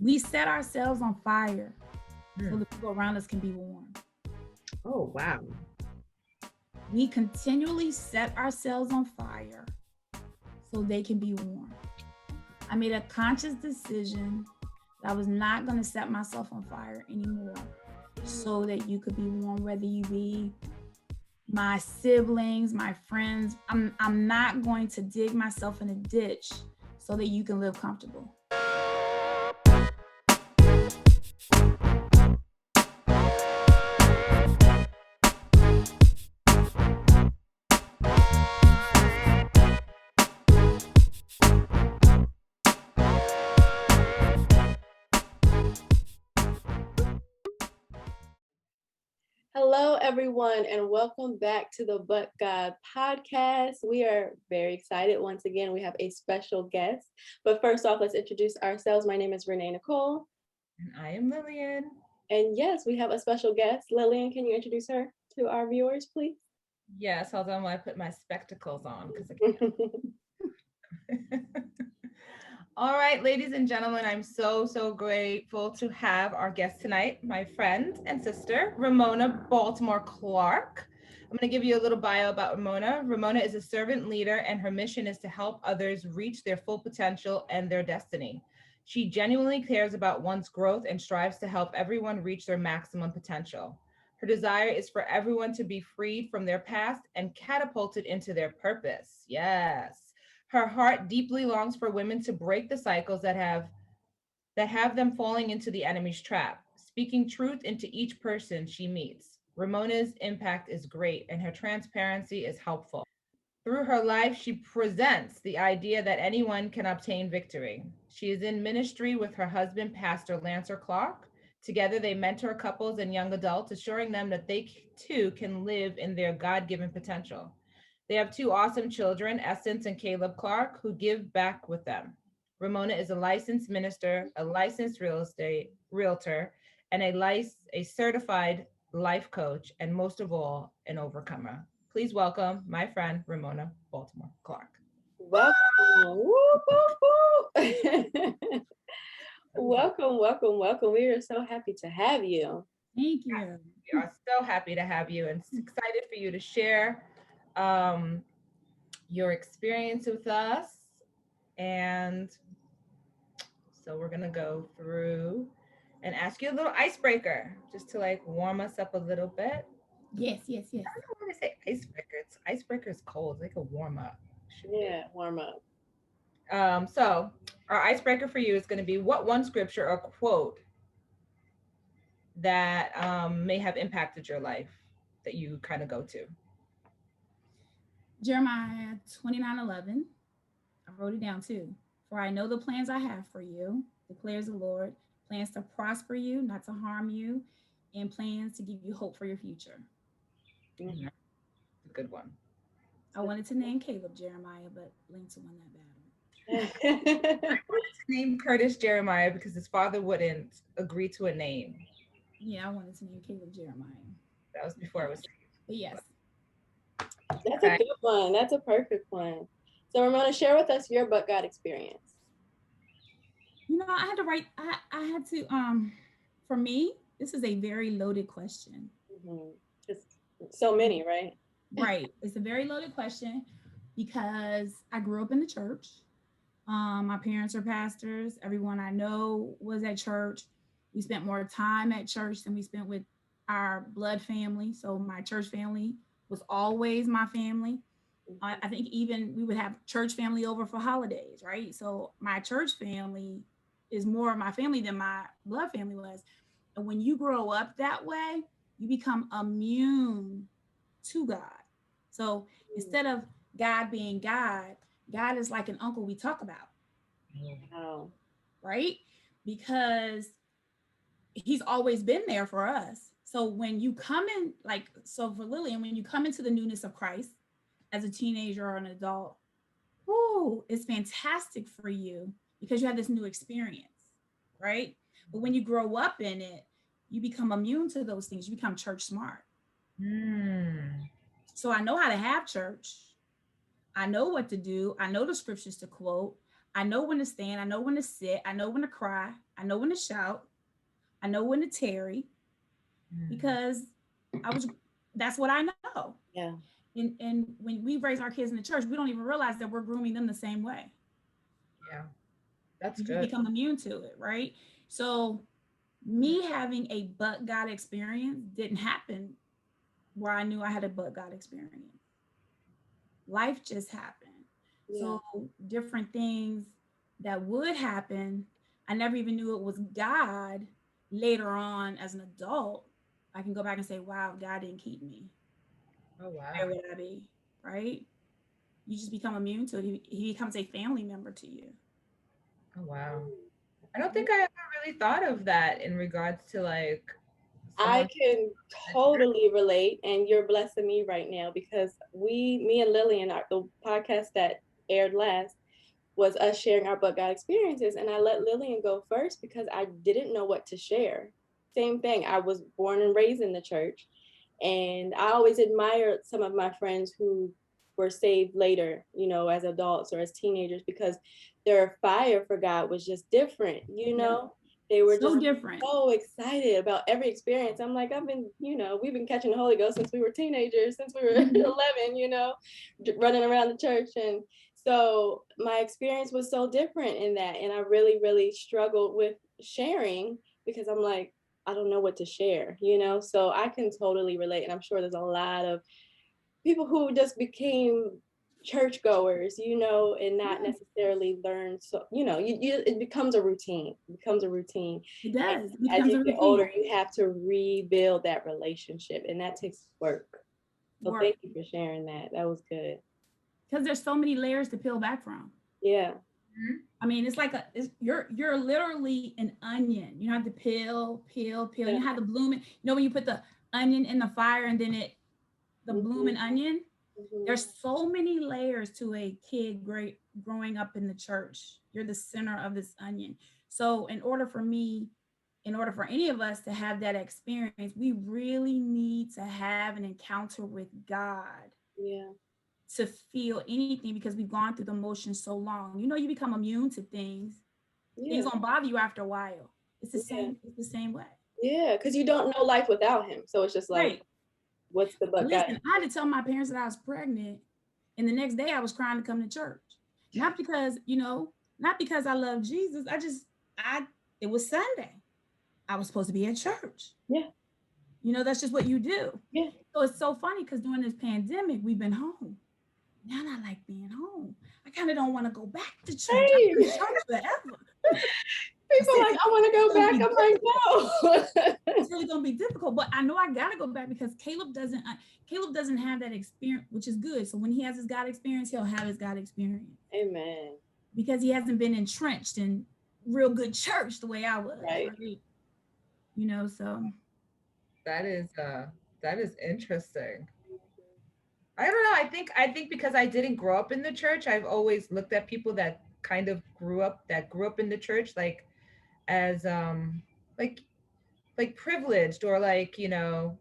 We set ourselves on fire so Hmm. the people around us can be warm. Oh, wow. We continually set ourselves on fire so they can be warm. I made a conscious decision that I was not going to set myself on fire anymore so that you could be warm, whether you be my siblings, my friends. I'm not going to dig myself in a ditch so that you can live comfortable. Hello, everyone, and welcome back to the But God podcast. We are very excited. Once again, we have a special guest. But first off, let's introduce ourselves. My name is Renee Nicole. And I am Lillian. And yes, we have a special guest. Lillian, can you introduce her to our viewers, please? Yes, hold on while I put my spectacles on because I can't. All right, ladies and gentlemen, I'm so grateful to have our guest tonight, my friend and sister, Ramona Baltimore Clark. I'm going to give you a little bio about Ramona. Ramona is a servant leader, and her mission is to help others reach their full potential and their destiny. She genuinely cares about one's growth and strives to help everyone reach their maximum potential. Her desire is for everyone to be freed from their past and catapulted into their purpose. Yes. Her heart deeply longs for women to break the cycles that have them falling into the enemy's trap, speaking truth into each person she meets. Ramona's impact is great and her transparency is helpful. Through her life, she presents the idea that anyone can obtain victory. She is in ministry with her husband, Pastor Lancer Clark. Together, they mentor couples and young adults, assuring them that they too can live in their God given potential. They have two awesome children, Essence and Caleb Clark, who give back with them. Ramona is a licensed minister, a licensed real estate realtor, and a certified life coach, and most of all, an overcomer. Please welcome my friend Ramona Baltimore Clark. Welcome. Woo, woo, woo. Welcome, welcome, welcome. We are so happy to have you. Thank you. We are so happy to have you and excited for you to share um, your experience with us. And so we're gonna go through and ask you a little icebreaker just to like warm us up a little bit. Yes, yes, yes. I don't know why I say icebreaker. Icebreaker is cold. It's like a warm up. Should be. Yeah, warm up. So our icebreaker for you is going to be what one scripture or quote that may have impacted your life that you kind of go to. Jeremiah 29:11. I wrote it down too. For I know the plans I have for you, declares the Lord, plans to prosper you, not to harm you, and plans to give you hope for your future. Mhm. A good one. I wanted to name Caleb Jeremiah, but Lance won that battle. Name Curtis Jeremiah because his father wouldn't agree to a name. Yeah, I wanted to name Caleb Jeremiah. That was before I was. But yes, That's a Okay. good one. That's a perfect one. So, Ramona, share with us your but God experience. I had to write. I had to. For me, this is a very loaded question. Mm-hmm. Just so many, right? Right, it's a very loaded question because I grew up in the church. My parents are pastors. Everyone I know was at church. We spent more time at church than we spent with our blood family. So my church family was always my family. I think even we would have church family over for holidays, right? So my church family is more my family than my blood family was. And when you grow up that way, you become immune to God. So instead of God being God, God is like an uncle we talk about, Wow. right? Because he's always been there for us. So when you come in, like, so for Lillian, when you come into the newness of Christ as a teenager or an adult, whoo, it's fantastic for you because you have this new experience, right? But when you grow up in it, you become immune to those things. You become church smart. Hmm. So I know how to have church. I know what to do. I know the scriptures to quote. I know when to stand. I know when to sit. I know when to cry. I I know when to shout. I know when to tarry because I was that's what I know. Yeah. And when we raise our kids in the church, we don't even realize that we're grooming them the same way. Yeah, that's You just good. become immune to it, right? So me having a but God experience didn't happen where I knew I had a but God experience. Life just happened. Yeah. So different things that would happen, I never even knew it was God. Later on as an adult, I can go back and say, wow, God didn't keep me. Oh, Where wow. would I be? Right? You just become immune to it. He becomes a family member to you. Oh, wow. I don't think I ever really thought of that in regards to like I someone. can totally relate, and you're blessing me right now because me and Lillian, the podcast that aired last was us sharing our but God experiences, and I let Lillian go first because I didn't know what to share. Same thing. I was born and raised in the church, and I always admired some of my friends who were saved later, as adults or as teenagers, because their fire for God was just different, Yeah. They were So just different. so excited about every experience. I'm like, we've been catching the Holy Ghost since we were teenagers, since we were 11, running around the church. And so my experience was so different in that. And I really, really struggled with sharing because I'm like, I don't know what to share, So I can totally relate. And I'm sure there's a lot of people who just became churchgoers, and not necessarily learn. So, it becomes a routine. It becomes a routine. It does. It And as becomes you a get older, routine. you have to rebuild that relationship, and that takes work. So Work. thank you for sharing that. That was good. Because there's so many layers to peel back from. Yeah. I mean, it's like you're literally an onion. You have to peel. Yeah. You have to bloom it. When you put the onion in the fire and then the blooming onion. There's so many layers to a kid growing up in the church. You're the center of this onion. So in order for any of us to have that experience, we really need to have an encounter with God. Yeah. To feel anything because we've gone through the motions so long. You become immune to things. Things Yeah. don't bother you after a while. It's the Yeah. same. It's the same way. Yeah. Because you don't know life without him. So it's just like, Right. what's the but God? Listen, I had to tell my parents that I was pregnant, and the next day I was crying to come to church. Not because, not because I love Jesus. It was Sunday. I was supposed to be at church. Yeah. That's just what you do. Yeah. So it's so funny because during this pandemic, we've been home. Now I like being home. I kind of don't want to go back to church. I've been in church forever. People like, I want to go back. I'm like, no. It's really gonna be difficult, but I know I gotta go back because Caleb doesn't have that experience, which is good. So when he has his God experience, he'll have his God experience. Amen. Because he hasn't been entrenched in real good church the way I was. Right. So That is interesting. I don't know. I think because I didn't grow up in the church, I've always looked at people that kind of grew up in the church like as like privileged or like,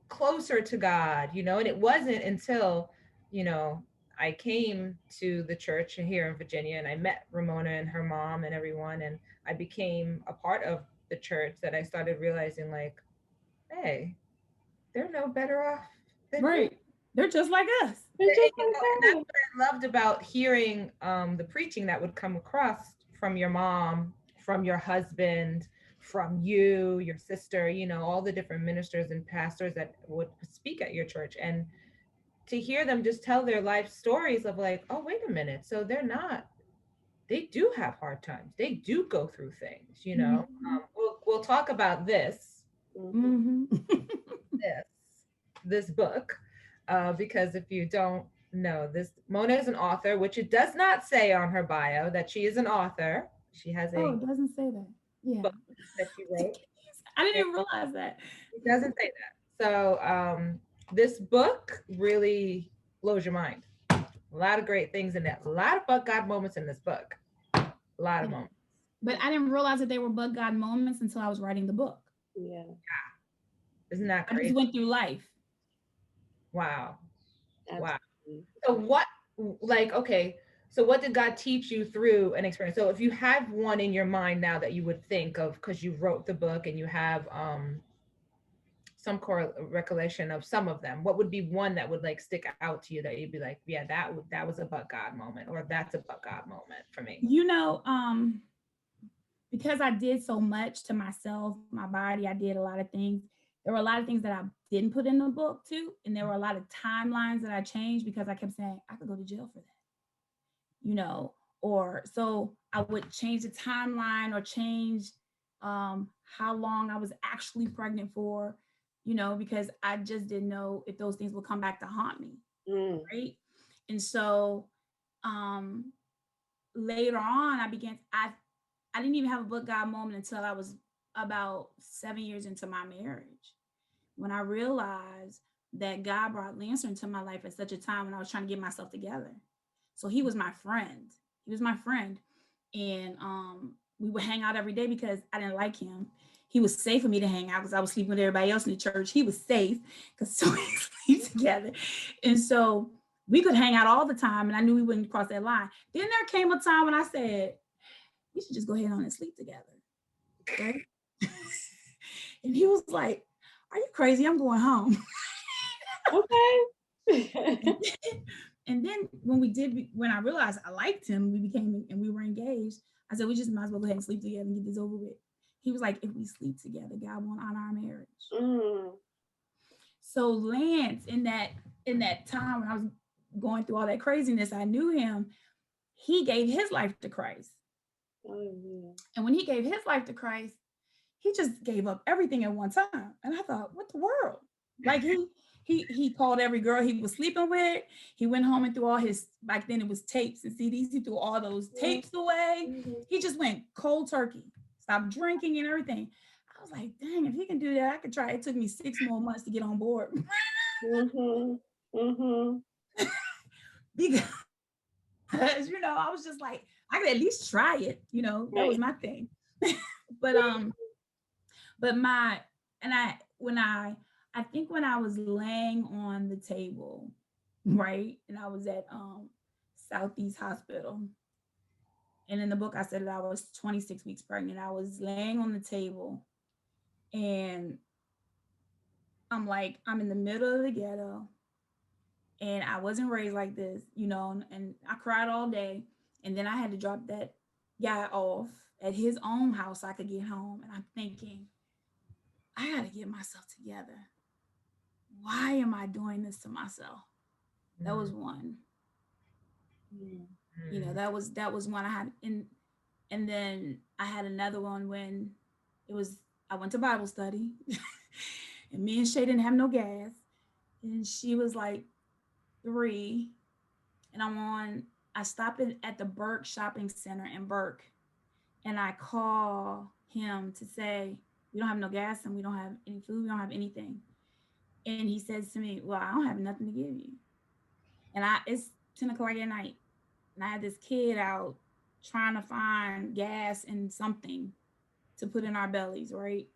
closer to God, and it wasn't until, you know, I came to the church here in Virginia and I met Ramona and her mom and everyone and I became a part of the church that I started realizing like, hey, they're no better off than me. right. They're just like us. It's just And that's what I loved about hearing the preaching that would come across from your mom, from your husband, from you, your sister, all the different ministers and pastors that would speak at your church. And to hear them just tell their life stories of like, oh, wait a minute. So they do have hard times. They do go through things. We'll talk about this, Mm-hmm. this, this book. Because if you don't know this, Mona is an author, which it does not say on her bio that she is an author. She has Oh, a it doesn't say that. Yeah. book that she wrote. I didn't even realize that. It doesn't say that. So this book really blows your mind. A lot of great things in there. A lot of but God moments in this book. A lot of moments. But I didn't realize that they were but God moments until I was writing the book. Yeah. Isn't that I crazy? just went through life. Wow. Absolutely. Wow. So what, like, okay, So what did God teach you through an experience? So if you have one in your mind now that you would think of, because you wrote the book and you have some recollection of some of them, what would be one that would like stick out to you that you'd be like, yeah, that was a but God moment, or that's a but God moment for me? You know, because I did so much to myself, my body, I did a lot of things. There were a lot of things that I didn't put in the book too. And there were a lot of timelines that I changed because I kept saying, I could go to jail for that, you know, or so I would change the timeline or change how long I was actually pregnant for, you know, because I just didn't know if those things would come back to haunt me. Mm. Right. And so um later on I didn't even have a book God moment until I was about 7 years into my marriage, when I realized that God brought Lancer into my life at such a time when I was trying to get myself together. So he was my friend. He was my friend. And we would hang out every day because I didn't like him. He was safe for me to hang out because I was sleeping with everybody else in the church. He was safe because so we sleep together. And so we could hang out all the time, and I knew we wouldn't cross that line. Then there came a time when I said, we should just go ahead on and sleep together. Right? And he was like, are you crazy? I'm going home. Okay. And then when I realized I liked him, we were engaged. I said, we just might as well go ahead and sleep together and get this over with. He was like, if we sleep together, God won't honor our marriage. Mm. So Lance, in that time when I was going through all that craziness, I knew him. He gave his life to Christ. Oh, yeah. And when he gave his life to Christ, he just gave up everything at one time. And I thought, what the world? Like he called every girl he was sleeping with. He went home and threw all his, back then it was tapes and CDs. He threw all those tapes away. Mm-hmm. He just went cold turkey, stopped drinking and everything. I was like, dang, if he can do that, I could try. It took me 6 more months to get on board. Mm-hmm. Mm-hmm. Because, you know, I was just like, I could at least try it. You know, that was Right. my thing. but but my and I when I think when I was laying on the table, right, and I was at Southeast Hospital, and in the book I said that I was 26 weeks pregnant. I was laying on the table, and I'm like, I'm in the middle of the ghetto, and I wasn't raised like this, you know, and I cried all day, and then I had to drop that guy off at his own house so I could get home, and I'm thinking, I got to get myself together. Why am I doing this to myself? That was one. You know, that was one I had in, and then I had another one when it was I went to Bible study, and me and Shay didn't have no gas, and she was like 3, and I stopped at the Burke Shopping Center in Burke, and I call him to say we don't have no gas and we don't have any food, we don't have anything, and he says to me, well, I don't have nothing to give you, and it's 10 o'clock at night, and I had this kid out trying to find gas and something to put in our bellies, right?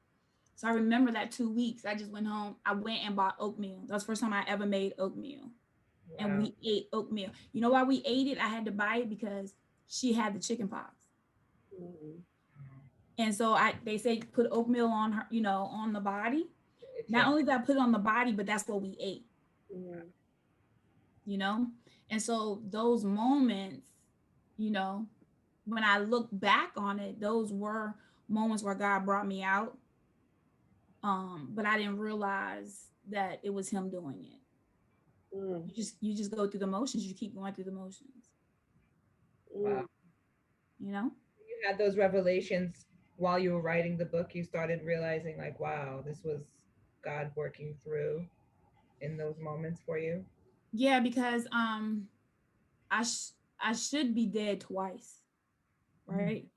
So I remember that 2 weeks. I just went home. I went and bought oatmeal. That was the first time I ever made oatmeal. Wow. And we ate oatmeal. You know why we ate it? I had to buy it because she had the chicken pox. Mm-hmm. And so they say put oatmeal on her, you know, on the body. Not only did I put it on the body, but that's what we ate. Mm-hmm. You know? And so those moments, you know, when I look back on it, those were moments where God brought me out. But I didn't realize that it was him doing it. Mm. You just go through the motions. You keep going through the motions. Wow. You know? You had those revelations while you were writing the book. You started realizing like, wow, this was God working through in those moments for you. Yeah, because I should be dead twice, right? Mm.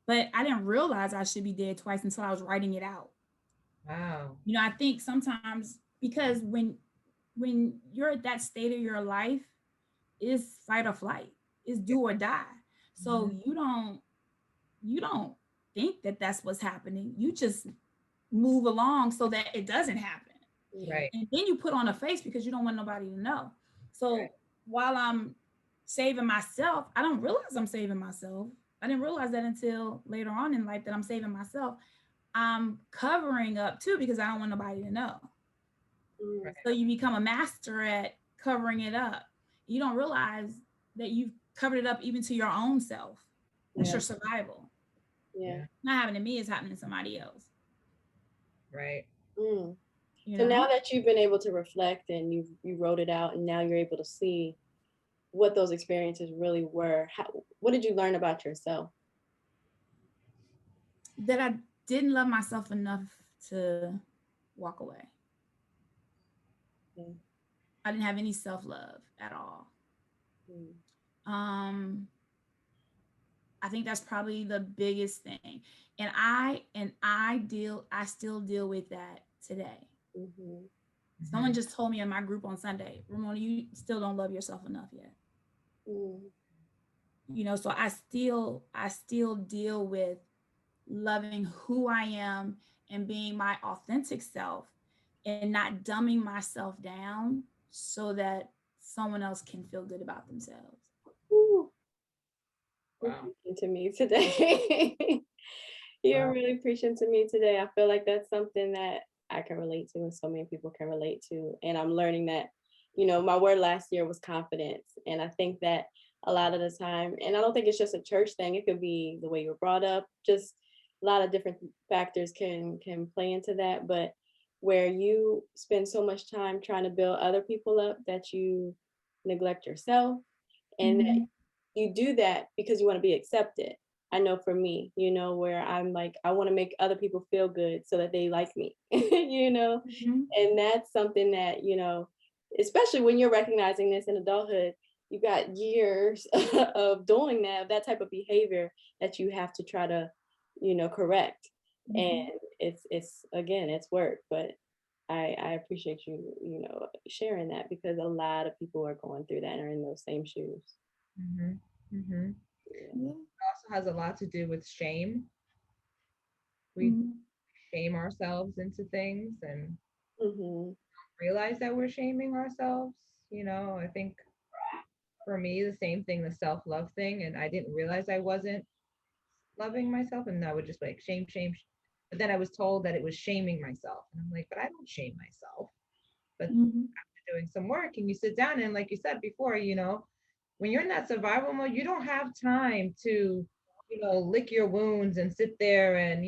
But I didn't realize I should be dead twice until I was writing it out. Wow. You know, I think sometimes because when you're at that state of your life, it's fight or flight, it's do or die. So mm-hmm. you don't think that that's what's happening. You just move along so that it doesn't happen. Right. And then you put on a face because you don't want nobody to know. So right. While I'm saving myself. I don't realize I'm saving myself. I didn't realize that until later on in life that I'm saving myself. I'm covering up too because I don't want nobody to know. Mm. So you become a master at covering it up. You don't realize that you've covered it up even to your own self. That's Yeah. your survival. Yeah. Not happening to me, it's happening to somebody else. Right. Mm. You So now know? that you've been able to reflect and you wrote it out, and now you're able to see what those experiences really were, what did you learn about yourself? That I didn't love myself enough to walk away. Yeah. I didn't have any self-love at all. Mm. Um, I think that's probably the biggest thing. I still deal with that today. Mhm. Someone just told me in my group on Sunday, Ramona, you still don't love yourself enough yet. Mm. You know, so I still deal with loving who I am and being my authentic self and not dumbing myself down so that someone else can feel good about themselves. Ooh, you're Wow. preaching to me today. You're Wow. really preaching to me today. I feel like that's something that I can relate to and so many people can relate to. And I'm learning that, my word last year was confidence. And I think that a lot of the time, and I don't think it's just a church thing, it could be the way you were brought up, just a lot of different factors can play into that. But where you spend so much time trying to build other people up that you neglect yourself, and that Mm-hmm. you do that because you want to be accepted. I know for me, where I'm like, I want to make other people feel good so that they like me, Mm-hmm. and that's something that, especially when you're recognizing this in adulthood, you got years of doing that type of behavior that you have to try to, correct. Mm-hmm. And it's again, it's work, but I appreciate you, sharing that because a lot of people are going through that and are in those same shoes. Mm-hmm. Mm-hmm. Yeah. Also has a lot to do with shame. We Mm-hmm. shame ourselves into things and Mm-hmm. realize that we're shaming ourselves. I think for me, the same thing, the self love thing. And I didn't realize I wasn't loving myself. And I would just like shame, shame. But then I was told that it was shaming myself. And I'm like, but I don't shame myself. But Mm-hmm. after doing some work and you sit down and like you said before, when you're in that survival mode, you don't have time to, lick your wounds and sit there and,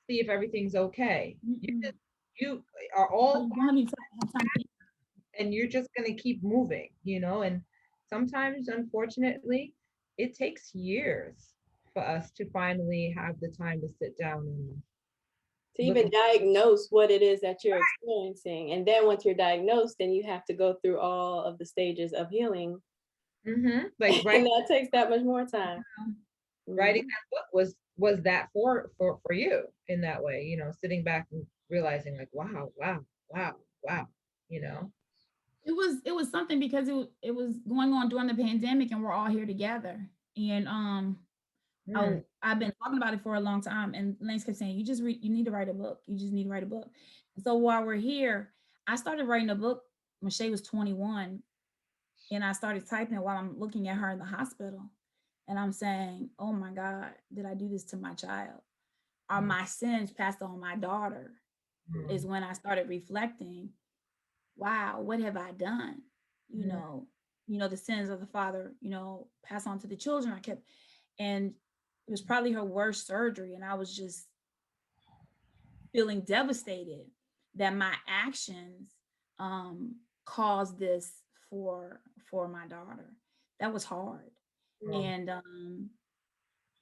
see if everything's okay. Mm-mm. You are Oh, all you don't have any have time to think. and you're just going to keep moving, and sometimes unfortunately it takes years for us to finally have the time to sit down and To look even at diagnose what it is that you're experiencing. And then once you're diagnosed, then you have to go through all of the stages of healing. like And that takes that much more time. writing Mhm. that book was that for you in that way, sitting back and realizing like wow, wow, wow, wow, you know It was something because it was going on during the pandemic and we're all here together. And mm, I've been talking about it for a long time, and Lance kept saying, you need to write a book. You just need to write a book. And so while we're here, I started writing a book when Shay was 21, and I started typing it while I'm looking at her in the hospital. And I'm saying, oh my God, did I do this to my child? Are mm, my sins passed on my daughter? Is mm, when I started reflecting, wow, what have I done? You mm, know, the sins of the father, pass on to the children. And it was probably her worst surgery. And I was just feeling devastated that my actions caused this for my daughter. That was hard. mm. And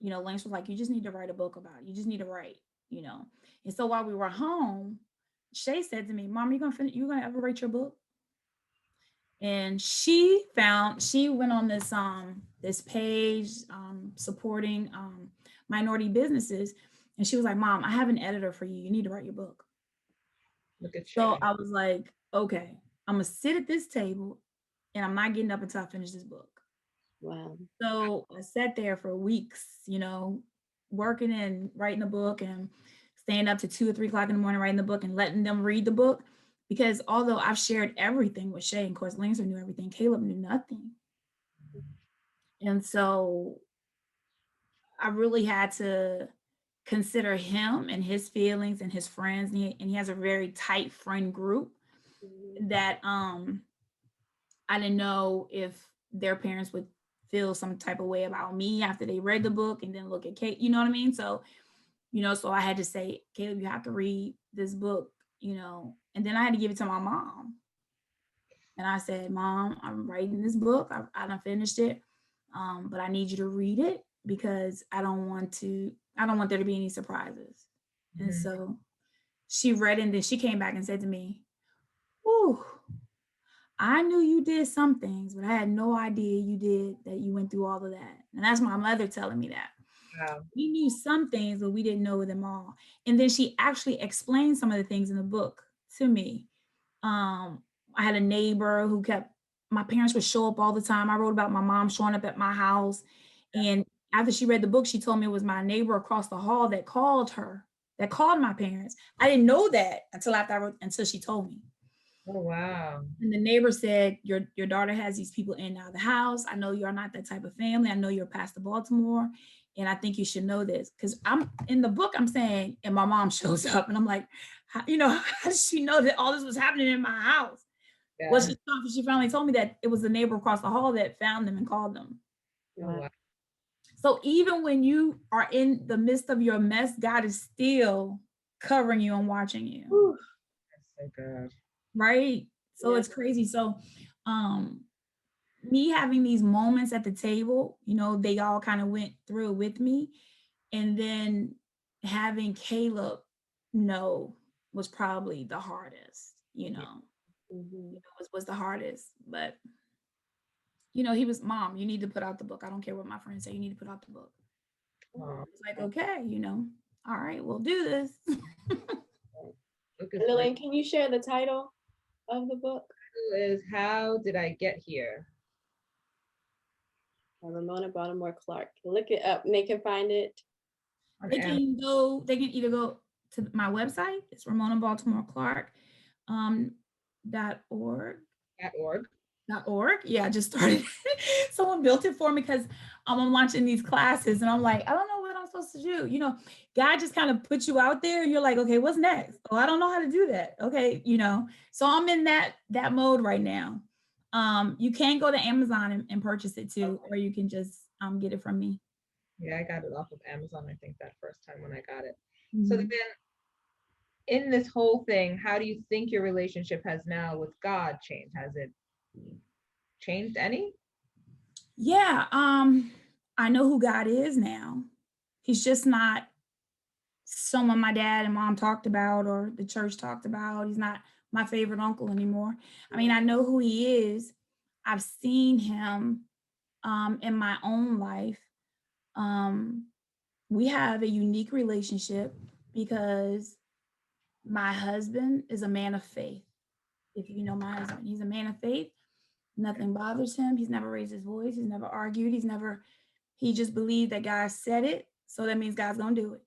Lance was like, you just need to write a book about it. You just need to write. And so while we were home, Shay said to me, Mom, you gonna ever write your book? And she went on this page supporting minority businesses, and she was like, Mom, I have an editor for you. You need to write your book. Look at you. So I was like, okay, I'm gonna sit at this table and I'm not getting up until I finish this book. Wow. So I sat there for weeks, working and writing a book and staying up to 2 or 3 o'clock in the morning writing the book and letting them read the book. Because although I've shared everything with Shay, and of course Lancer knew everything, Caleb knew nothing. And so I really had to consider him and his feelings and his friends. And he has a very tight friend group Mhm. that I didn't know if their parents would feel some type of way about me after they read the book and then look at Kate, you know what I mean? So, so I had to say, Caleb, you have to read this book, and then I had to give it to my mom. And I said, Mom, I'm writing this book. I done finished it. But I need you to read it because I don't want there to be any surprises. And Mhm. so she read it and then she came back and said to me, Ooh, I knew you did some things, but I had no idea you went through all of that. And that's my mother telling me that. Wow. We knew some things, but we didn't know them all. And then she actually explained some of the things in the book to me. Um, I had a neighbor who kept my parents would show up all the time. I wrote about my mom showing up at my house. And after she read the book, she told me it was my neighbor across the hall that called her, that called my parents. I didn't know that until she told me. Oh, wow. And the neighbor said, your daughter has these people in and out of the house. I know you're not that type of family. I know you're Pastor Baltimore. And I think you should know this. Because I'm in the book, I'm saying, and my mom shows up, and I'm like, how does she know that all this was happening in my house? Well, Yeah. she finally told me that it was the neighbor across the hall that found them and called them. Oh, wow. So even when you are in the midst of your mess, God is still covering you and watching you. Whew. That's so good. Right? So Yeah. it's crazy. So um me having these moments at the table, they all kind of went through with me. And then having Caleb know was probably the hardest, Yeah. Mhm. was the hardest. But he was, Mom, you need to put out the book. I don't care what my friends say, you need to put out the book. Oh, It's like, okay, all right, we'll do this. book is Lillian, gorgeous. can you share the title of the book? Is How Did I Get Here? By Ramona Baltimore Clark. Look it up and they can find it. On They can either go to my website, it's Ramona Baltimore Clark, .org. Amazon.org. .org. Yeah, I just started. Someone built it for me because I'm launching these classes and I'm like, I don't know what I'm supposed to do. God just kind of puts you out there and you're like, okay, what's next? Oh, I don't know how to do that. Okay, so I'm in that mode right now. You can go to Amazon and purchase it too, or you can just get it from me. Yeah, I got it off of Amazon, I think, that first time when I got it. So Mhm. then, in this whole thing, how do you think your relationship has now with God changed? Has it changed any? Yeah, I know who God is now. He's just not someone my dad and mom talked about or the church talked about. He's not my favorite uncle anymore. I mean, I know who he is. I've seen him in my own life. Um, we have a unique relationship because my husband is a man of faith. If you know my husband, he's a man of faith. Nothing bothers him. He's never raised his voice. He's never argued. He just believed that God said it. So that means God's going to do it.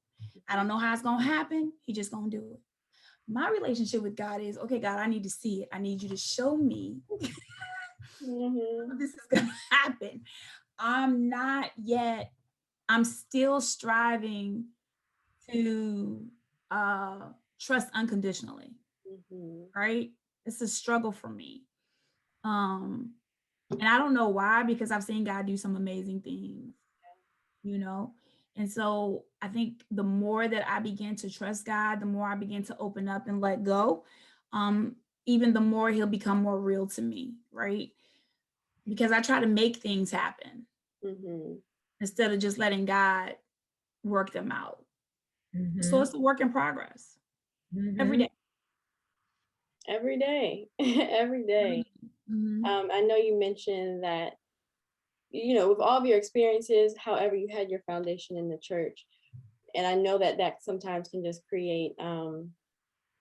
I don't know how it's going to happen. He just going to do it. My relationship with God is, okay, God, I need to see it. I need you to show me Mhm. how this is going to happen. I'm not yet, I'm still striving to trust unconditionally, Mhm. right? It's a struggle for me. Um, and I don't know why, because I've seen God do some amazing things, you know? And so I think the more that I begin to trust God, the more I begin to open up and let go, um, even the more he'll become more real to me, right? Because I try to make things happen Mhm. instead of just letting God work them out. So Mm-hmm. it's a work in progress every Mm-hmm. day. Every day. Every day. Mhm. I know you mentioned that, with all of your experiences, however, you had your foundation in the church. And I know that that sometimes can just create,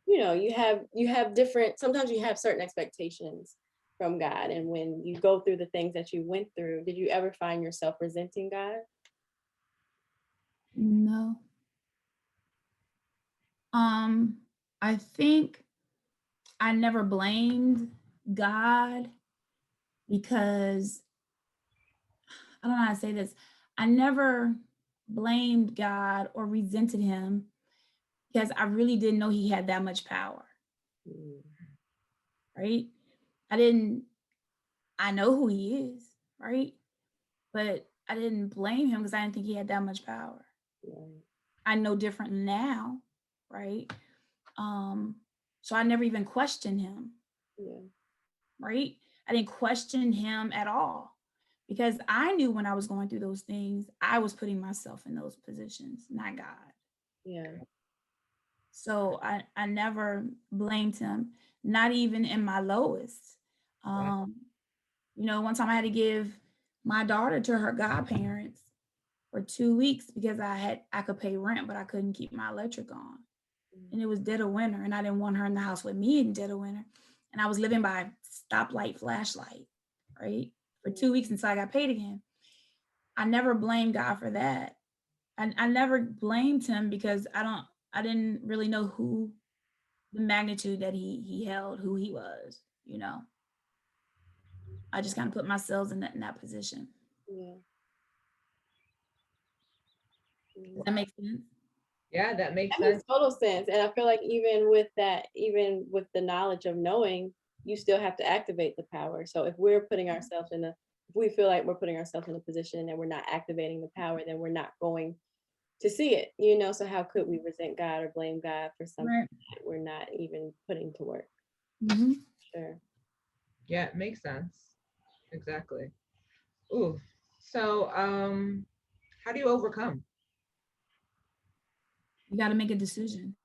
you have different, sometimes you have certain expectations from God. And when you go through the things that you went through, did you ever find yourself resenting God? No. Um, I think I never blamed God because I don't know how to say this. I never blamed God or resented him because I really didn't know he had that much power, Mm, right? I didn't, I know who he is, right? But I didn't blame him because I didn't think he had that much power. right. I know different now, right? So I never even questioned him, Yeah. right? I didn't question him at all because I knew when I was going through those things, I was putting myself in those positions, not God. Yeah. So I never blamed him, not even in my lowest. Wow. Um, one time I had to give my daughter to her godparents for 2 weeks because I could pay rent, but I couldn't keep my electric on. And it was dead of winter, and I didn't want her in the house with me in dead of winter. And I was living by a stoplight flashlight, right? For 2 weeks until I got paid again. I never blamed God for that. I never blamed him because I didn't really know who the magnitude that he held, who he was. I just kind of put myself in that position. Yeah. Does that make sense? Yeah, that makes That makes sense. total sense. And I feel like even with that, even with the knowledge of knowing, you still have to activate the power. So if we're putting ourselves if we feel like we're putting ourselves in a position and we're not activating the power, then we're not going to see it, So how could we resent God or blame God for something Right. that we're not even putting to work? Mm-hmm. Sure. Yeah, it makes sense. Exactly. Ooh. So, how do you overcome? You got to make a decision.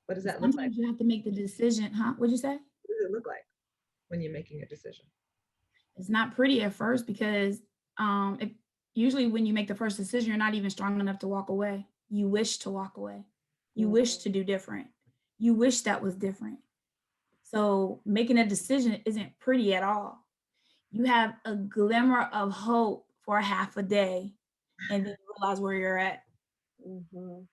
What does that look like? Sometimes you have to make the decision, huh? What'd you say? What does it look like when you're making a decision? It's not pretty at first because if usually when you make the first decision, you're not even strong enough to walk away. You wish to walk away. You wish Mhm. to do different. You wish that was different. So making a decision isn't pretty at all. You have a glimmer of hope for half a day and then you realize where you're at. Mhm.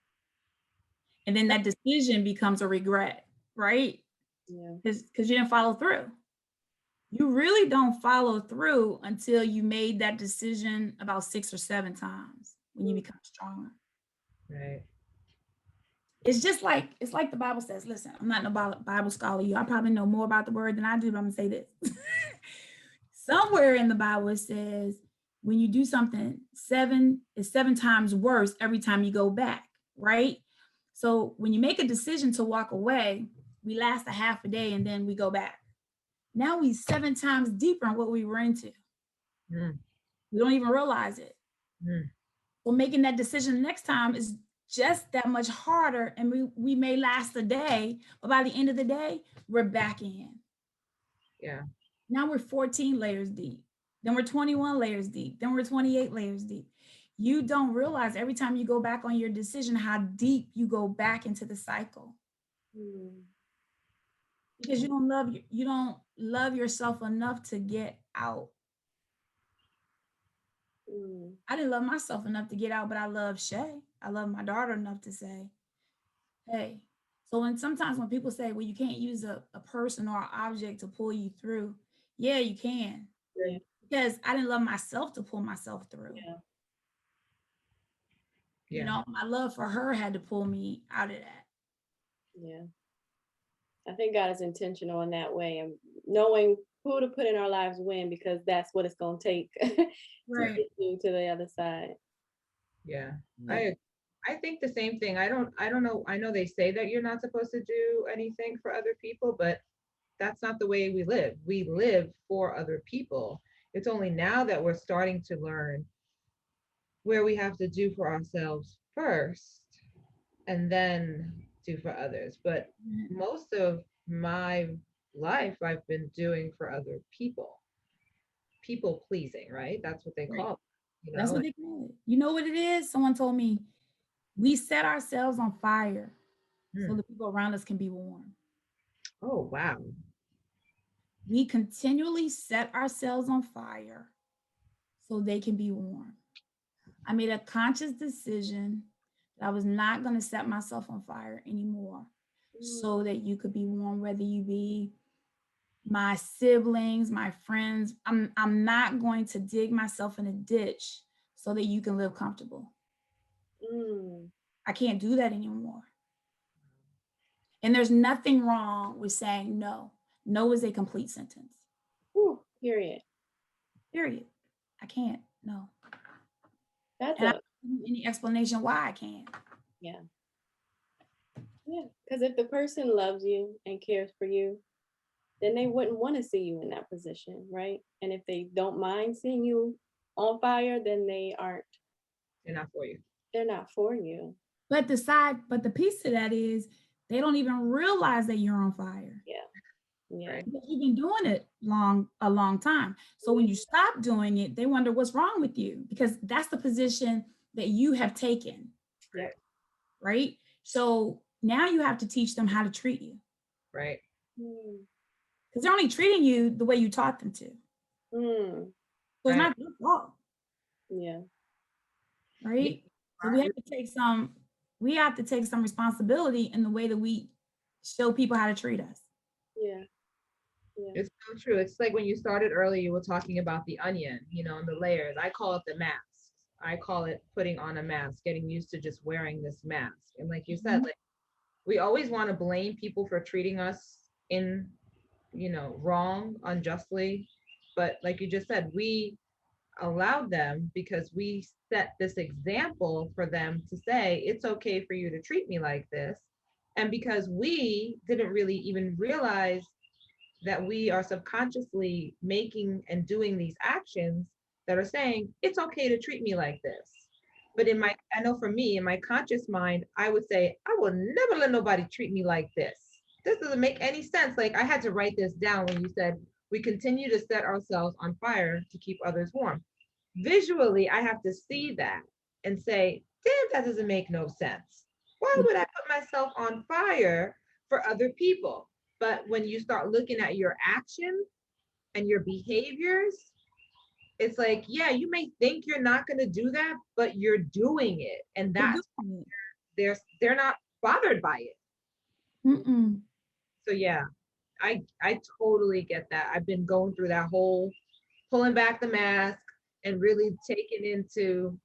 And then that decision becomes a regret, right? Yeah. Because you didn't follow through. You really don't follow through until you made that decision about 6 or 7 times when you Mm. become stronger. Right. It's like the Bible says. Listen, I'm not no Bible scholar. I probably know more about the word than I do, but I'm gonna say this. Somewhere in the Bible it says when you do something, it's 7 times worse every time you go back, right? So when you make a decision to walk away, we last a half a day and then we go back. Now we 7 times deeper in what we were into. Mm, We don't even realize it. mm, Well, making that decision next time is just that much harder. And we may last a day, but by the end of the day, we're back in. yeah. Now we're 14 layers deep. Then we're 21 layers deep. Then we're 28 layers deep. You don't realize every time you go back on your decision how deep you go back into the cycle Mm. because you don't love yourself enough to get out. Mm. I didn't love myself enough to get out, but I love Shay. I love my daughter enough to say, hey. So sometimes when people say, well, you can't use a person or an object to pull you through, yeah, you can. Yeah. Because I didn't love myself to pull myself through. Yeah. Yeah. My love for her had to pull me out of that. Yeah. I think God is intentional in that way and knowing who to put in our lives when, because that's what it's going to take to Right. get you to the other side. Yeah. Right. I think the same thing. I don't know. I know they say that you're not supposed to do anything for other people, but that's not the way we live. We live for other people. It's only now that we're starting to learn where we have to do for ourselves first and then do for others. But most of my life I've been doing for other people. People pleasing, right? That's what they Right. call it, That's what they call it. You know what it is? Someone told me we set ourselves on fire so Hmm. the people around us can be warm. Oh, wow. We continually set ourselves on fire so they can be warm. I made a conscious decision that I was not going to set myself on fire anymore Mm. so that you could be warm, whether you be my siblings, my friends. I'm not going to dig myself in a ditch so that you can live comfortable. Mm. I can't do that anymore. And there's nothing wrong with saying no. No is a complete sentence. Ooh, period. Period. I can't. No. That's And I a don't give you any explanation why I can't. yeah. Yeah. Because if the person loves you and cares for you, then they wouldn't want to see you in that position, right? And if they don't mind seeing you on fire, then They're not for you. they're not for you. But the piece to that is they don't even realize that you're on fire. Yeah. Yeah. Right. Because you've been doing it a long time. So when you stop doing it, they wonder what's wrong with you because that's the position that you have taken. Yeah. Right. So now you have to teach them how to treat you Right. Mm. because they're only treating you the way you taught them to. Mm. So it's Right. not their fault. Yeah. Right. So we have to take some responsibility in the way that we show people how to treat us. Yeah. Yeah. It's so true. It's like when you started earlier, you were talking about the onion, and the layers. I call it the mask. I call it putting on a mask, getting used to just wearing this mask. And like you said, Mhm. like we always want to blame people for treating us in, wrong, unjustly. But like you just said, we allowed them because we set this example for them to say, it's okay for you to treat me like this. And because we didn't really even realize that we are subconsciously making and doing these actions that are saying it's okay to treat me like this. But I know for me, in my conscious mind, I would say, I will never let nobody treat me like this doesn't make any sense. Like I had to write this down when you said we continue to set ourselves on fire to keep others warm. Visually, I have to see that and say, damn, that doesn't make no sense. Why would I put myself on fire for other people? But when you start looking at your actions and your behaviors, it's like, yeah, you may think you're not going to do that, but you're doing it. And You're that's doing it. they're not bothered by it. Mm-mm. So yeah, I totally get that. I've been going through that whole pulling back the mask and really taking into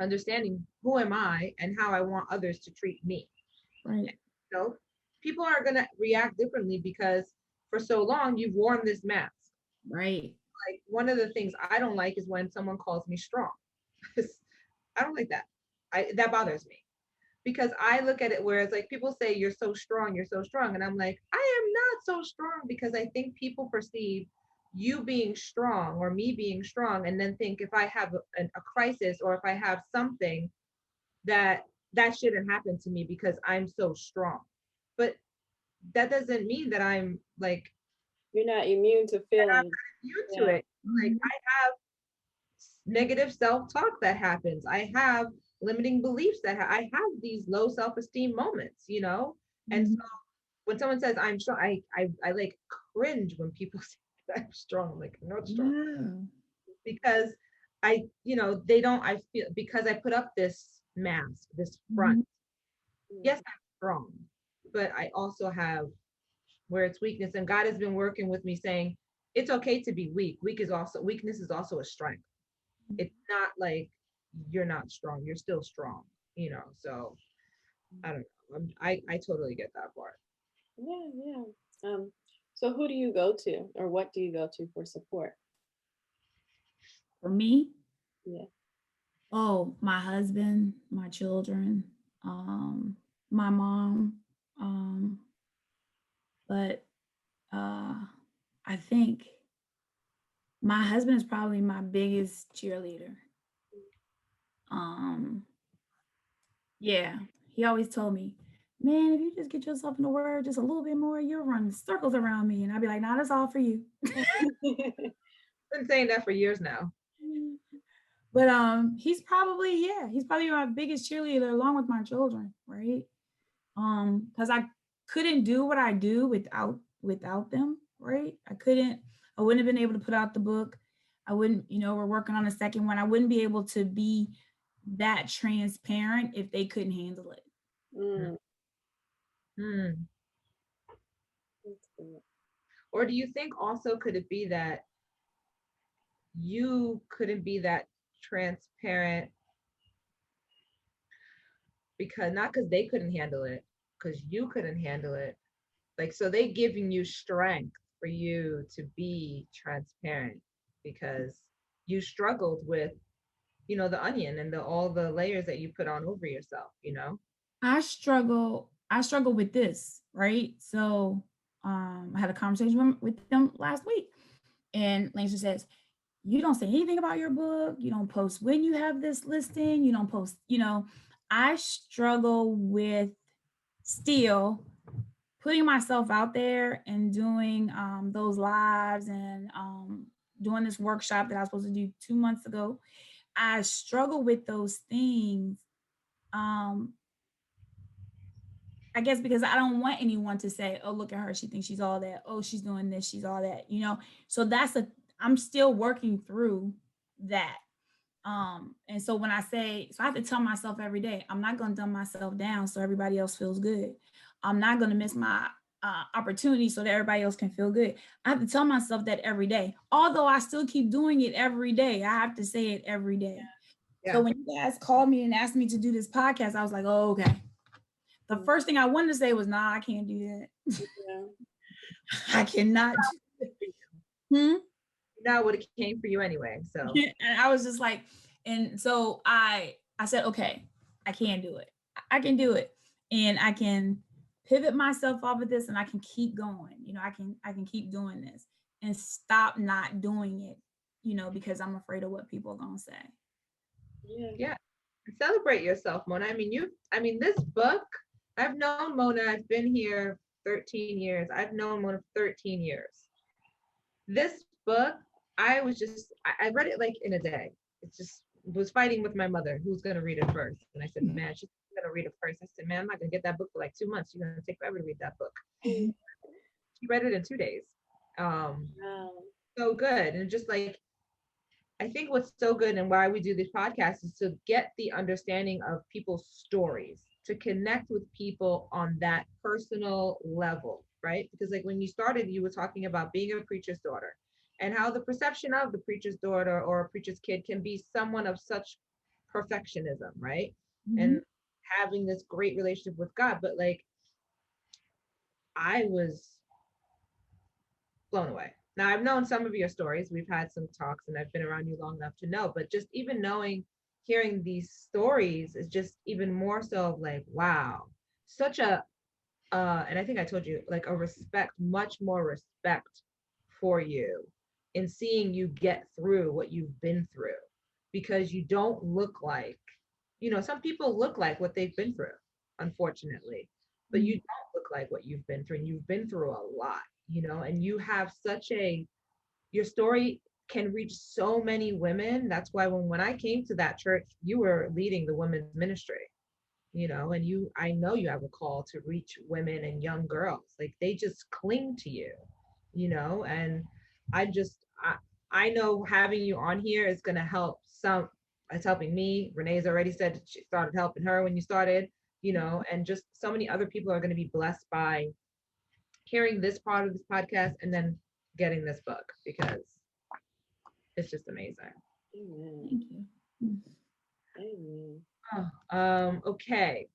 understanding who am I and how I want others to treat me. Right. You know, people are going to react differently because for so long you've worn this mask. Right. Like one of the things I don't like is when someone calls me strong. I don't like that. That bothers me because I look at it where it's like people say you're so strong, and I'm like, I am not so strong because I think people perceive you being strong or me being strong, and then think if I have a crisis or if I have something that shouldn't happen to me because I'm so strong. But that doesn't mean that I'm like You're not immune to that I'm feeling. immune to Yeah. it. Like I have negative self-talk that happens. I have limiting beliefs I have these low self-esteem moments. And so Mhm. when someone says I'm strong, I like cringe when people say that I'm strong. I'm like, I'm not strong Yeah. because they don't. I feel because I put up this mask, this front. Mhm. Mm. Yes, I'm strong, but I also have where it's weakness, and God has been working with me saying it's okay to be weak. Weakness is also a strength. It's not like you're not strong, you're still strong. So I don't know. I totally get that part. Yeah, yeah. So who do you go to or what do you go to for support? For me, Yeah. oh, my husband, my children, my mom, um, but uh, I think my husband is probably my biggest cheerleader. Um, yeah, he always told me, man, if you just get yourself in the word just a little bit more, you'll run circles around me. And I'd be like, nah, that's all for you. Been saying that for years now. But he's probably my biggest cheerleader along with my children, right? Because I couldn't do what I do without them, right? I wouldn't have been able to put out the book. I wouldn't, we're working on a second one. I wouldn't be able to be that transparent if they couldn't handle it. Mm, Hmm. that's good. Or do you think also could it be that you couldn't be that transparent because not because they couldn't handle it, because you couldn't handle it. Like, so they giving you strength for you to be transparent because you struggled with, the onion and all the layers that you put on over yourself, I struggle with this, right? So I had a conversation with them last week, and Langston says, you don't say anything about your book, you don't post when you have this listing, you don't post, I struggle with still putting myself out there and doing those lives and doing this workshop that I was supposed to do 2 months ago. I struggle with those things. Um, I guess because I don't want anyone to say, "Oh, look at her. She thinks she's all that. Oh, she's doing this. She's all that." So I'm still working through that. And so when I say, so I have to tell myself every day, I'm not going to dumb myself down so everybody else feels good. I'm not going to miss my opportunity so that everybody else can feel good. I have to tell myself that every day. Although I still keep doing it every day, I have to say it every day. Yeah. So when you guys called me and asked me to do this podcast, I was like, oh, okay. The first thing I wanted to say was, nah, I can't do that. Yeah. I cannot do it. That would have came for you anyway. So And I was just like, and so I said, okay, I can do it. I can do it. And I can pivot myself off of this and I can keep going. I can keep doing this and stop not doing it, because I'm afraid of what people are gonna say. Yeah. Celebrate yourself, Mona. I mean, this book, I've known Mona, I've been here 13 years. I've known Mona for 13 years. This book, I read it like in a day. It just was fighting with my mother, who's going to read it first. And I said, man, she's going to read it first. I said, man, I'm not going to get that book for like 2 months. You're going to take forever to read that book. She read it in 2 days. Wow. So good. And just like, I think what's so good and why we do this podcast is to get the understanding of people's stories, to connect with people on that personal level, right? Because like when you started, you were talking about being a preacher's daughter and how the perception of the preacher's daughter or a preacher's kid can be someone of such perfectionism, right? Mm-hmm. And having this great relationship with God. But like I was blown away. Now, I've known some of your stories. We've had some talks and I've been around you long enough to know, but just even hearing these stories is just even more so of like, wow, such a, and I think I told you, like a respect, much more respect for you in seeing you get through what you've been through because you don't look like, some people look like what they've been through, unfortunately, but you don't look like what you've been through and you've been through a lot, and you have your story can reach so many women. That's why when I came to that church, you were leading the women's ministry, and I know you have a call to reach women and young girls. Like they just cling to you, and I just, I know having you on here is going to help it's helping me. Renee's already said that she started helping her when you started, and just so many other people are going to be blessed by hearing this part of this podcast and then getting this book because it's just amazing. Amen. Thank you. Amen. Okay.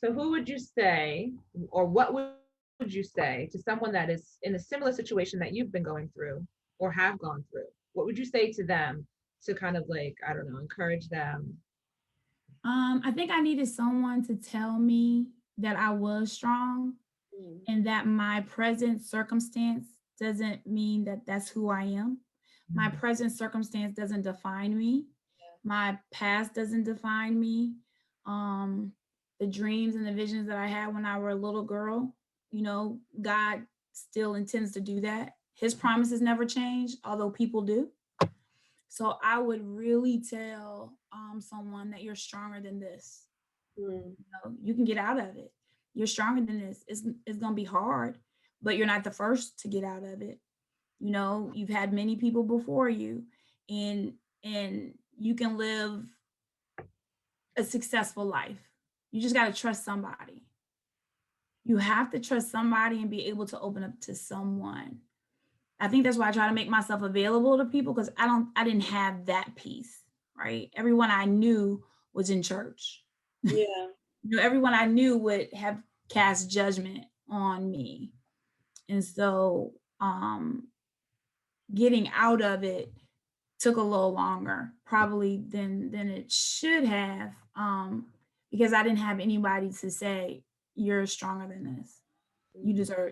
So who would you say, or what would you say to someone that is in a similar situation that you've been going through or have gone through? What would you say to them to kind of like, I don't know, encourage them? I think I needed someone to tell me that I was strong and that my present circumstance doesn't mean that that's who I am. My present circumstance doesn't define me. My past doesn't define me. The dreams and the visions that I had when I were a little girl, God still intends to do that. His promises never change, although people do. So I would really tell someone that you're stronger than this. You can get out of it. You're stronger than this. It's gonna be hard, but you're not the first to get out of it. You've had many people before you, and you can live a successful life. You just got to trust somebody. You have to trust somebody and be able to open up to someone. I think that's why I try to make myself available to people, because I didn't have that piece, right? Everyone I knew was in church. Yeah. Everyone I knew would have cast judgment on me. And so getting out of it took a little longer probably than it should have, because I didn't have anybody to say you're stronger than this. You deserve,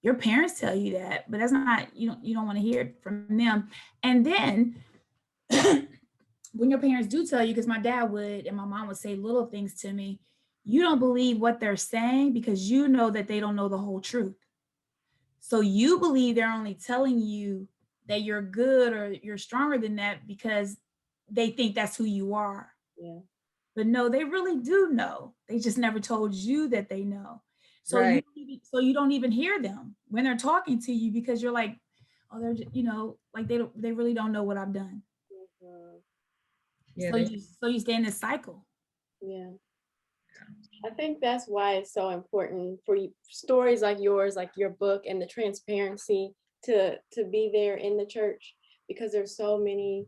your parents tell you that, but that's not, you don't want to hear it from them. And then when your parents do tell you, because my dad would and my mom would say little things to me, you don't believe what they're saying because you know that they don't know the whole truth. So you believe they're only telling you that you're good or you're stronger than that because they think that's who you are. Yeah. But no, they really do know. They just never told you that they know. So Right. you don't even hear them when they're talking to you, because you're like, oh, they're like they really don't know what I've done. Mhm. Yeah. So you stay in this cycle. Yeah. I think that's why it's so important for you, stories like yours, like your book, and the transparency to be there in the church, because there's so many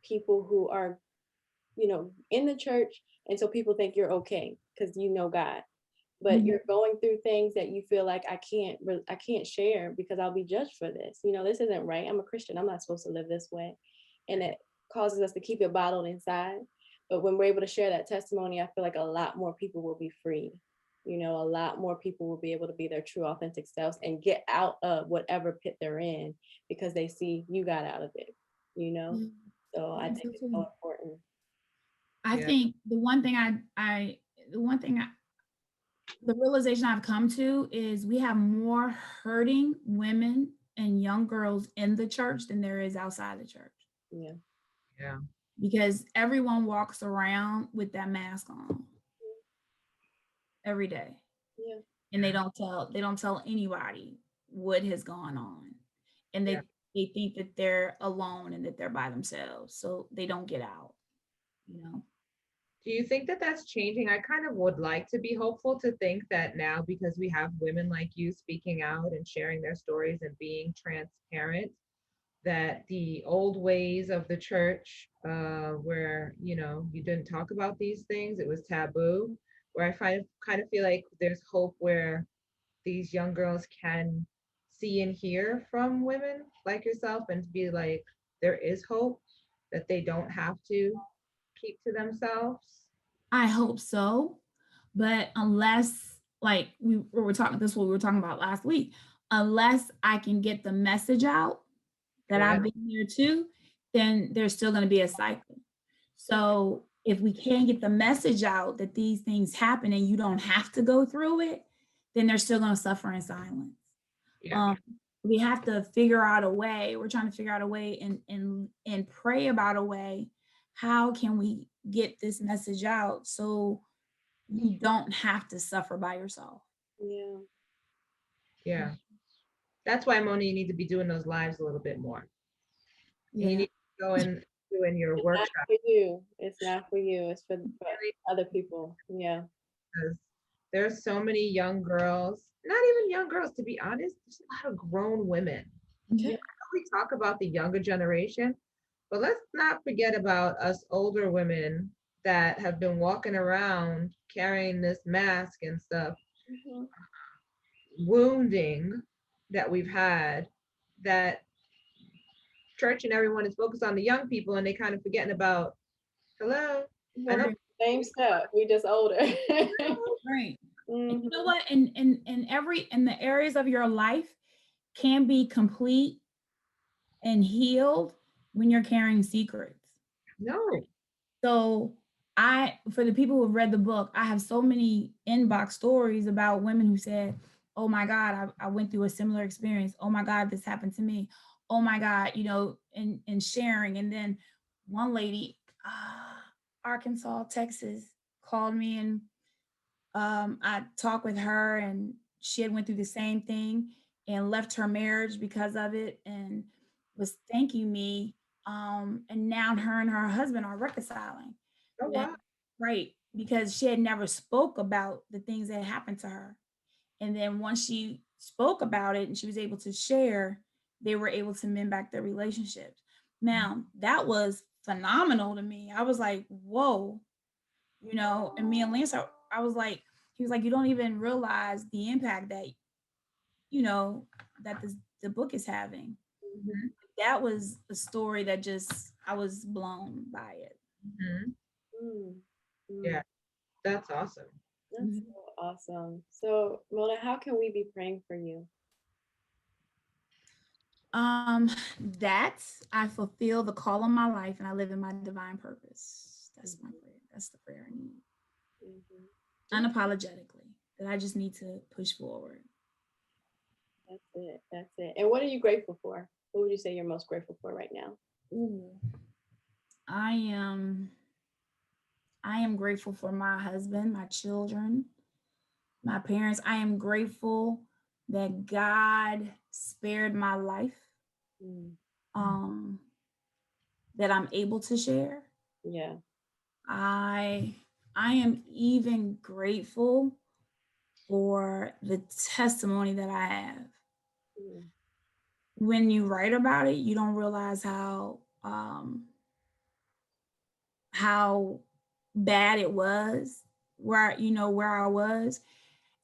people who are, in the church, and so people think you're okay because you know God, but Mhm. you're going through things that you feel like I can't share because I'll be judged for this. This isn't right. I'm a Christian. I'm not supposed to live this way, and it causes us to keep it bottled inside. But when we're able to share that testimony, I feel like a lot more people will be free. A lot more people will be able to be their true, authentic selves and get out of whatever pit they're in because they see you got out of it. You know, Yeah, so I I think think so it's so too. important. I Yeah. think the realization I've come to is we have more hurting women and young girls in the church than there is outside the church, Yeah. Yeah. because everyone walks around with that mask on every day, Yeah. and they don't tell anybody what has gone on, and Yeah. they think that they're alone and that they're by themselves, so they don't get out, you know. Do you think that that's changing? I kind of would like to be hopeful to think that now, because we have women like you speaking out and sharing their stories and being transparent, that the old ways of the church, where you didn't talk about these things, it was taboo. Where I kind of feel like there's hope where these young girls can see and hear from women like yourself and be like, there is hope, that they don't have to keep to themselves. I hope so, but unless, like we were talking, this is what we were talking about last week, unless I can get the message out that Right. I've been here too, then there's still going to be a cycle. So if we can't get the message out that these things happen and you don't have to go through it, then they're still going to suffer in silence. Yeah. Um, we have to figure out a way. We're trying to figure out a way and pray about a way. How can we get this message out so you don't have to suffer by yourself? Yeah. Yeah. That's why, Moni, you need to be doing those lives a little bit more. And you Yeah. need to go and doing your It's not workshop for you. It's not for you. It's for really, other people. Yeah. because there's so many young girls, not even young girls, to be honest, there's a lot of grown women. Yeah. Yeah. We talk about the younger generation, but let's not forget about us older women that have been walking around carrying this mask and stuff, Mhm. wounding that we've had, that church and everyone is focused on the young people and they kind of forgetting about, hello, I know. Right. Same stuff. We just older. Right. And Mhm. you know what? In the areas of your life can be complete and healed when you're carrying secrets. No. So for the people who have read the book, I have so many inbox stories about women who said, "Oh my God, I went through a similar experience. Oh my God, this happened to me. Oh my God," and sharing. And then one lady, Arkansas, Texas, called me, and I talked with her, and she had went through the same thing and left her marriage because of it, and was thanking me. And now her and her husband are reconciling. Oh And wow. right, because she had never spoke about the things that happened to her. And then once she spoke about it and she was able to share, they were able to mend back their relationships. Now, that was phenomenal to me. I was like, whoa, and me and Lance, I was like, he was like, you don't even realize the impact that, you know, that the book is having. Mhm. That was a story that just, I was blown by it. Mhm. Mm, Yeah, mm. that's awesome. That's so awesome. So, Mona, how can we be praying for you? Um, that I fulfill the call on my life and I live in my divine purpose. That's my prayer. That's the prayer I need. Mhm. Unapologetically. That I just need to push forward. That's it. That's it. And what are you grateful for? What would you say you're most grateful for right now? Ooh. I am I am grateful for my husband, my children, my parents. I am grateful that God spared my life. Mm, Um, that I'm able to share. yeah. I I am even grateful for the testimony that I have. Mm, When you write about it, you don't realize how bad it was, where I was.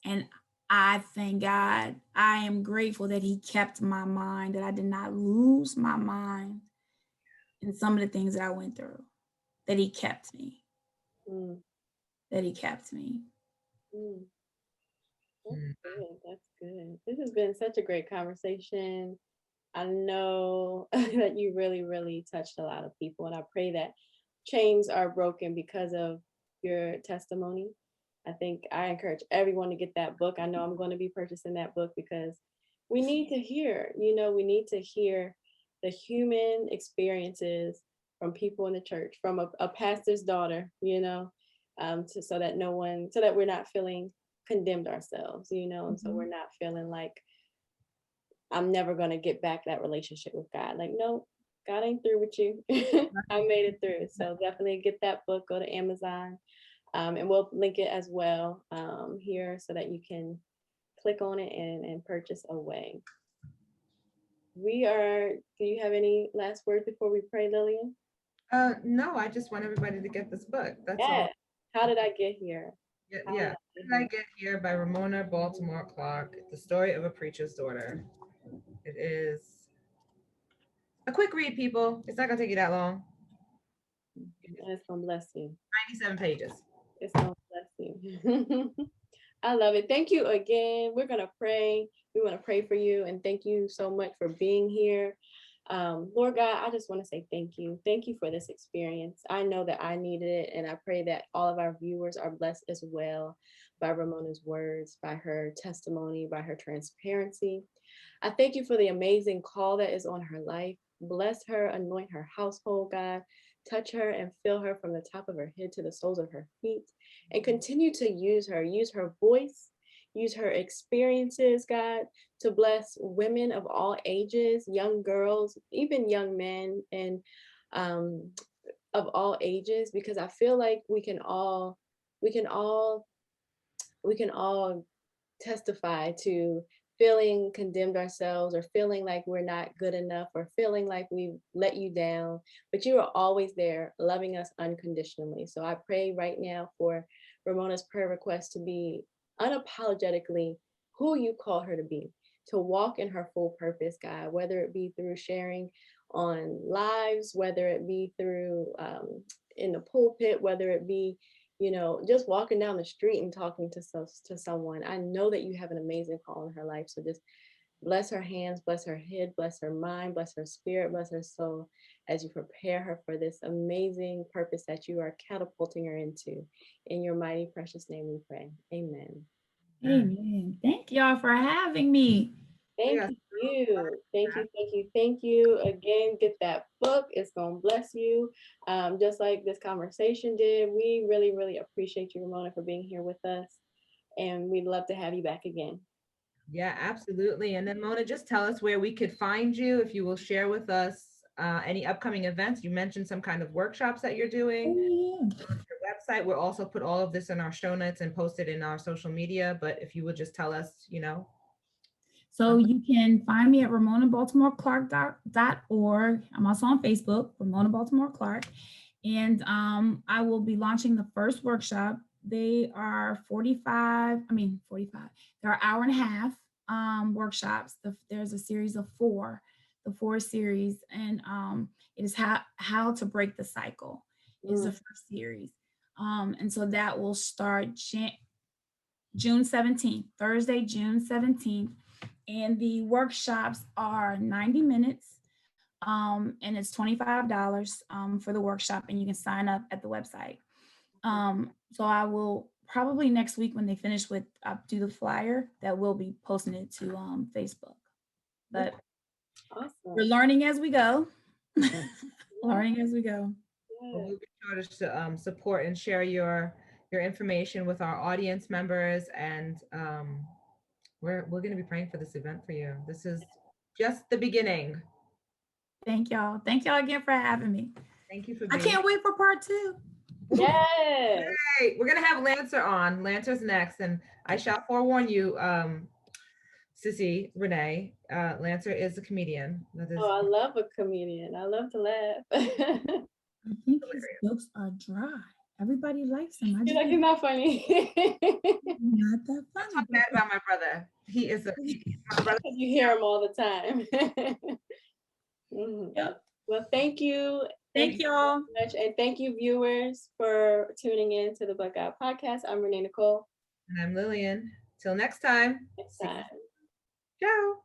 And I thank God. I am grateful that He kept my mind, that I did not lose my mind in some of the things that I went through, that He kept me, mm, that He kept me. mm. That's Mhm. good. That's good. This has been such a great conversation. I know that you really, really touched a lot of people, and I pray that chains are broken because of your testimony. I think I encourage everyone to get that book. I know I'm going to be purchasing that book because we need to hear, we need to hear the human experiences from people in the church, from a pastor's daughter, so that so that we're not feeling condemned ourselves, and so Mhm. we're not feeling like I'm never going to get back that relationship with God. Like, no, God ain't through with you. I made it through. So definitely get that book, go to Amazon, and we'll link it as well here so that you can click on it and purchase away. Do you have any last words before we pray, Lillian? No, I just want everybody to get this book. That's Yeah. all. How did I get here? Yeah, How did yeah. I get Did I here? Get Here by Ramona Baltimore Clark. The story of a preacher's daughter. It is a quick read, people. It's not gonna take you that long. And it's going to bless you. 97 pages. It's going to bless you. I love it. Thank you again. We're going to pray. We want to pray for you. And thank you so much for being here. Lord God, I just want to say thank you. Thank you for this experience. I know that I needed it. And I pray that all of our viewers are blessed as well by Ramona's words, by her testimony, by her transparency. I thank you for the amazing call that is on her life. Bless her, anoint her household, God. Touch her and fill her from the top of her head to the soles of her feet. And continue to use her voice, use her experiences, God, to bless women of all ages, young girls, even young men, and um, of all ages, because I feel like we can all, we can all testify to feeling condemned ourselves or feeling like we're not good enough or feeling like we let you down, but you are always there loving us unconditionally. So I pray right now for Ramona's prayer request to be unapologetically who you call her to be, to walk in her full purpose, God, whether it be through sharing on lives, whether it be through in the pulpit, whether it be just walking down the street and talking to someone. I know that you have an amazing call in her life. So just bless her hands, bless her head, bless her mind, bless her spirit, bless her soul as you prepare her for this amazing purpose that you are catapulting her into. In your mighty, precious name we pray. Amen. Amen. Thank y'all for having me. Thank Yes. you. Thank you. Thank you. Thank you. Again, get that book. It's going to bless you. Just like this conversation did. We really, really appreciate you, Ramona, for being here with us. And we'd love to have you back again. Yeah, absolutely. And then Mona, just tell us where we could find you if you will share with us any upcoming events. You mentioned some kind of workshops that you're doing. Oh, Your website. We'll also put all of this in our show notes and post it in our social media. But if you would just tell us, so you can find me at ramonabaltimoreclark.org. I'm also on Facebook, Ramona Baltimore Clark. And I will be launching the first workshop. They are 45. They're an hour and a half workshops. There's a series of the 4 series. And it is how to break the cycle is the first series. And so that will start June 17th, Thursday, June 17th. And the workshops are 90 minutes. And it's $25 for the workshop, and you can sign up at the website. So I will probably next week when they finish with do the flyer, that we'll be posting it to Facebook. But Awesome. we're learning as we go. Learning as we go. Well, we'll be sure to support and share your information with our audience members, and we're going to be praying for this event for you. This is just the beginning. Thank y'all. Thank y'all again for having me. Thank you for I can't wait for part 2. Yes. Hey, we're gonna have Lancer on. Lancer's next, and I shall forewarn you, Sissy Renee. Lancer is a comedian. Oh, I love a comedian. I love to laugh. I think his jokes are dry. Everybody likes him. You're like, he's not funny. Not that funny. Talk bad about my brother. He's my brother. You hear him all the time. Yep. Well, thank you. Thank y'all. So much. And thank you, viewers, for tuning in to the But God Podcast. I'm Renee Nicole. And I'm Lillian. Till next time. Next time. Ciao.